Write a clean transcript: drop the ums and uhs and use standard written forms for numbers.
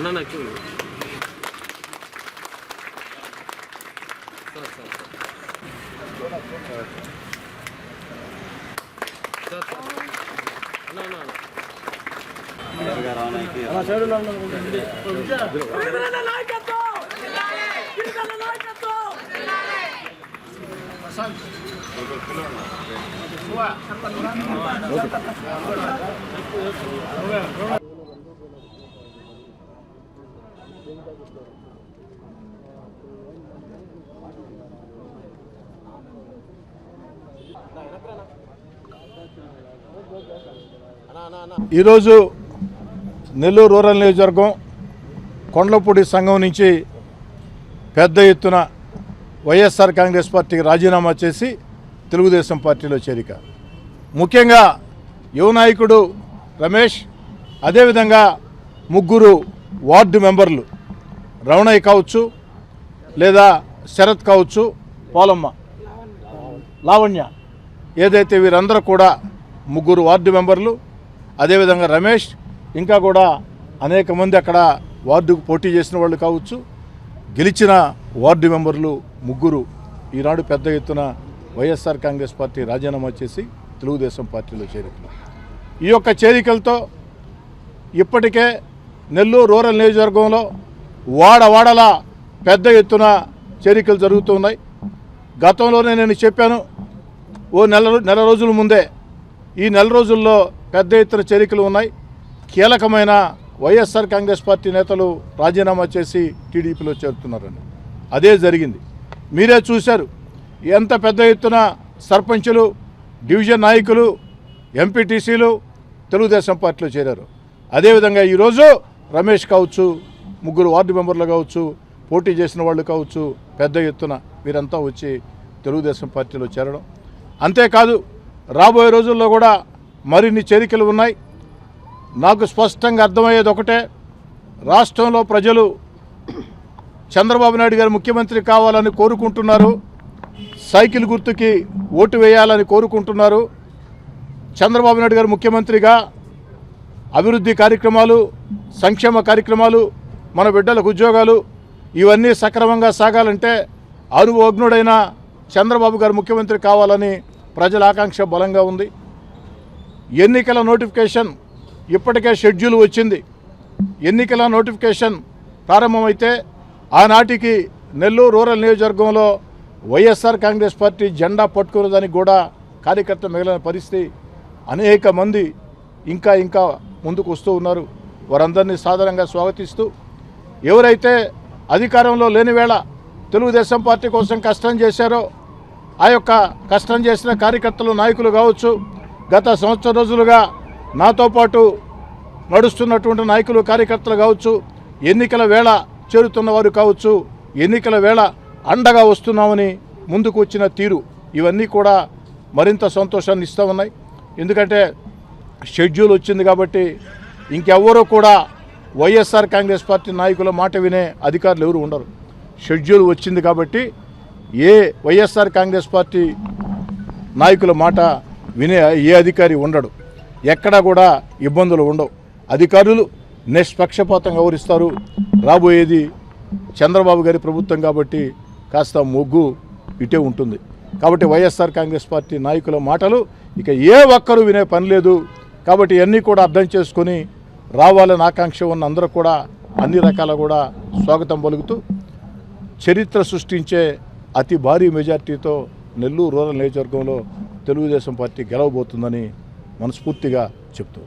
అన్న నాకు ఈరోజు నెల్లూరు రూరల్ నియోజకవర్గం కొండలపూడి సంఘం నుంచి పెద్ద ఎత్తున వైఎస్ఆర్ కాంగ్రెస్ పార్టీకి రాజీనామా చేసి తెలుగుదేశం పార్టీలో చేరిక. ముఖ్యంగా యువ నాయకుడు రమేష్, అదేవిధంగా ముగ్గురు వార్డు మెంబర్లు రమణయ్య కావచ్చు, లేదా శరత్ కావచ్చు, పోలమ్మ, లావణ్య, ఏదైతే వీరందరూ కూడా ముగ్గురు వార్డు మెంబర్లు, అదేవిధంగా రమేష్, ఇంకా కూడా అనేక మంది అక్కడ వార్డుకు పోటీ చేసిన వాళ్ళు కావచ్చు, గెలిచిన వార్డు మెంబర్లు ముగ్గురు ఈనాడు పెద్ద ఎత్తున వైఎస్ఆర్ కాంగ్రెస్ పార్టీ రాజీనామా చేసి తెలుగుదేశం పార్టీలో చేరికలు. ఈ యొక్క చేరికలతో ఇప్పటికే నెల్లూరు రూరల్ నియోజకవర్గంలో వాడవాడలా పెద్ద ఎత్తున చేరికలు జరుగుతున్నాయి. గతంలోనే నేను చెప్పాను, ఓ నెల రోజుల ముందే ఈ నెల రోజుల్లో పెద్ద ఎత్తున చేరికలు ఉన్నాయి. కీలకమైన వైఎస్ఆర్ కాంగ్రెస్ పార్టీ నేతలు రాజీనామా చేసి టీడీపీలో చేరుతున్నారని. అదే జరిగింది. మీరే చూశారు ఎంత పెద్ద ఎత్తున సర్పంచులు, డివిజన్ నాయకులు, ఎంపీటీసీలు తెలుగుదేశం పార్టీలో చేరారు. అదేవిధంగా ఈరోజు రమేష్ కావచ్చు, ముగ్గురు వార్డు మెంబర్లు కావచ్చు, పోటీ చేసిన వాళ్ళు కావచ్చు, పెద్ద ఎత్తున వీరంతా వచ్చి తెలుగుదేశం పార్టీలో చేరడం. అంతేకాదు రాబోయే రోజుల్లో కూడా మరిన్ని చేరికలు ఉన్నాయి. నాకు స్పష్టంగా అర్థమయ్యేది ఒకటే, రాష్ట్రంలో ప్రజలు చంద్రబాబు నాయుడు గారు ముఖ్యమంత్రి కావాలని కోరుకుంటున్నారు, సైకిల్ గుర్తుకి ఓటు వేయాలని కోరుకుంటున్నారు. చంద్రబాబు నాయుడు గారు ముఖ్యమంత్రిగా అభివృద్ధి కార్యక్రమాలు, సంక్షేమ కార్యక్రమాలు, మన బిడ్డలకు ఉద్యోగాలు ఇవన్నీ సక్రమంగా సాగాలంటే అనుభవజ్ఞుడైన చంద్రబాబు గారు ముఖ్యమంత్రి కావాలని ప్రజల ఆకాంక్ష బలంగా ఉంది. ఎన్నికల నోటిఫికేషన్ ఇప్పటికే షెడ్యూల్ వచ్చింది. ఎన్నికల నోటిఫికేషన్ ప్రారంభమైతే ఆనాటికి నెల్లూరు రూరల్ నియోజకవర్గంలో వైఎస్ఆర్ కాంగ్రెస్ పార్టీ జెండా పట్టుకునేదానికి కూడా కార్యకర్త మిగిలిన పరిస్థితి. అనేక మంది ఇంకా ముందుకు వస్తూ ఉన్నారు. వారందరినీ సాధారణంగా స్వాగతిస్తూ, ఎవరైతే అధికారంలో లేని వేళ తెలుగుదేశం పార్టీ కోసం కష్టం చేశారో ఆ యొక్క కష్టం చేసిన కార్యకర్తలు, నాయకులు కావచ్చు, గత సంవత్సరం రోజులుగా నాతో పాటు నడుస్తున్నటువంటి నాయకులు, కార్యకర్తలు కావచ్చు, ఎన్నికల వేళ చేరుతున్న వారు కావచ్చు, ఎన్నికల వేళ అండగా వస్తున్నామని ముందుకు వచ్చిన తీరు ఇవన్నీ కూడా మరింత సంతోషాన్ని ఇస్తూ ఉన్నాయి. ఎందుకంటే షెడ్యూల్ వచ్చింది కాబట్టి ఇంకెవ్వరూ కూడా వైఎస్ఆర్ కాంగ్రెస్ పార్టీ నాయకుల మాట వినే అధికారులు ఎవరు ఉండరు. షెడ్యూల్ వచ్చింది కాబట్టి ఏ వైఎస్ఆర్ కాంగ్రెస్ పార్టీ నాయకుల మాట వినే ఏ అధికారి ఉండడు. ఎక్కడా కూడా ఇబ్బందులు ఉండవు. అధికారులు నిష్పక్షపాతంగా వ్యవహరిస్తారు. రాబోయేది చంద్రబాబు గారి ప్రభుత్వం కాబట్టి కాస్త మొగ్గు ఇటే ఉంటుంది. కాబట్టి వైఎస్ఆర్ కాంగ్రెస్ పార్టీ నాయకుల మాటలు ఇక ఏ ఒక్కరూ వినే పని లేదు. కాబట్టి ఇవన్నీ కూడా అర్థం చేసుకొని రావాలని ఆకాంక్ష ఉన్న అందరూ కూడా అన్ని రకాల కూడా స్వాగతం పలుకుతూ చరిత్ర సృష్టించే అతి భారీ మెజార్టీతో నెల్లూరు రూరల్ నియోజకవర్గంలో తెలుగుదేశం పార్టీ గెలవబోతుందని మనస్ఫూర్తిగా చెప్తూ